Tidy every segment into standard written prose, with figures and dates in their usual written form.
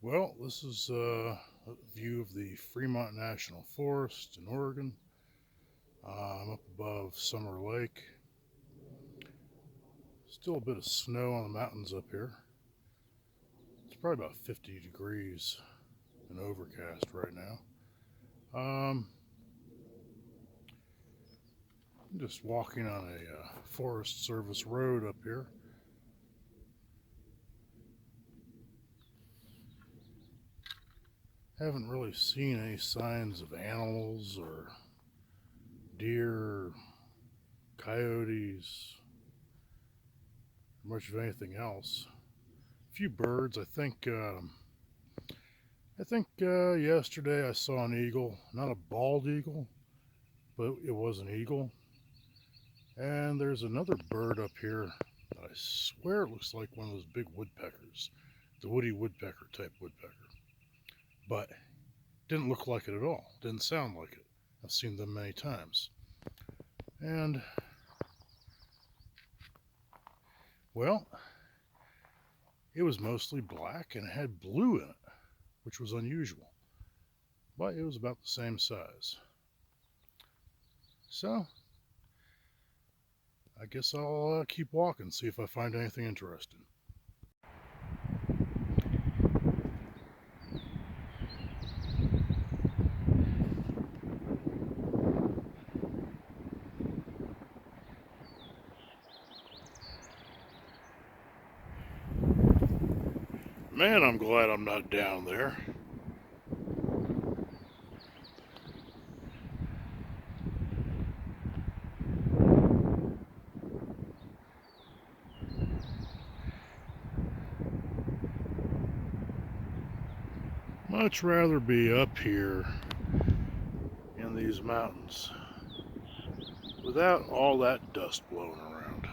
Well, this is a view of the Fremont National Forest in Oregon. I'm up above Summer Lake. Still a bit of snow on the mountains up here. It's probably about 50 degrees and overcast right now. I'm just walking on a Forest Service road up here. Haven't really seen any signs of animals or deer, coyotes, much of anything else. A few birds. I think yesterday I saw an eagle, not a bald eagle, but it was an eagle. And there's another bird up here that I swear it looks like one of those big woodpeckers, the woody woodpecker type woodpecker. But didn't look like it at all. Didn't sound like it. I've seen them many times. And, well, it was mostly black and it had blue in it, which was unusual. But it was about the same size. So, I guess I'll keep walking, see if I find anything interesting. Man, I'm glad I'm not down there. Much rather be up here in these mountains without all that dust blowing around.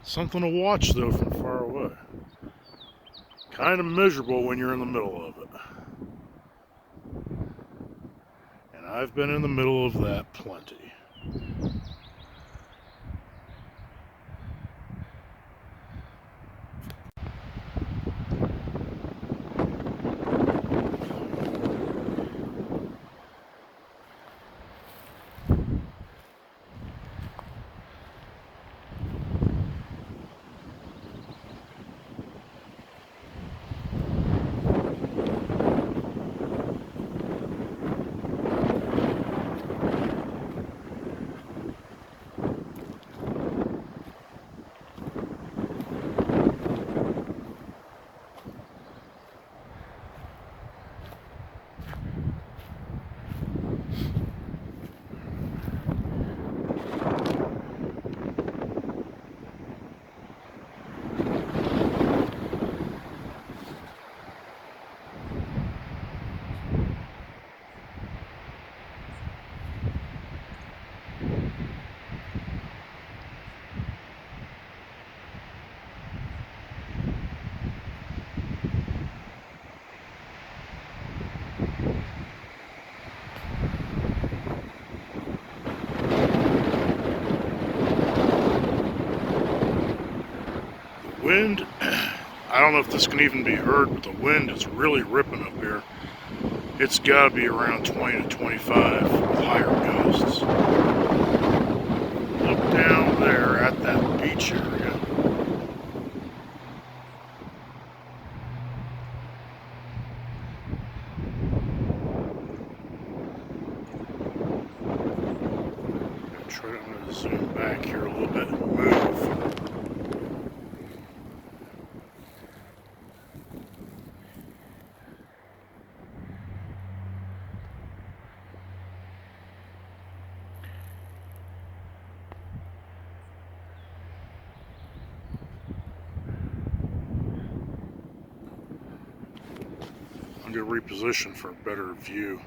Something to watch though from far away. Kind of miserable when you're in the middle of it. And I've been in the middle of that plenty. Wind, I don't know if this can even be heard, but the wind is really ripping up here. It's got to be around 20 to 25 with higher gusts. Look down there at that beach area. I'm going to zoom back here a little bit and move. I'm going to reposition for a better view.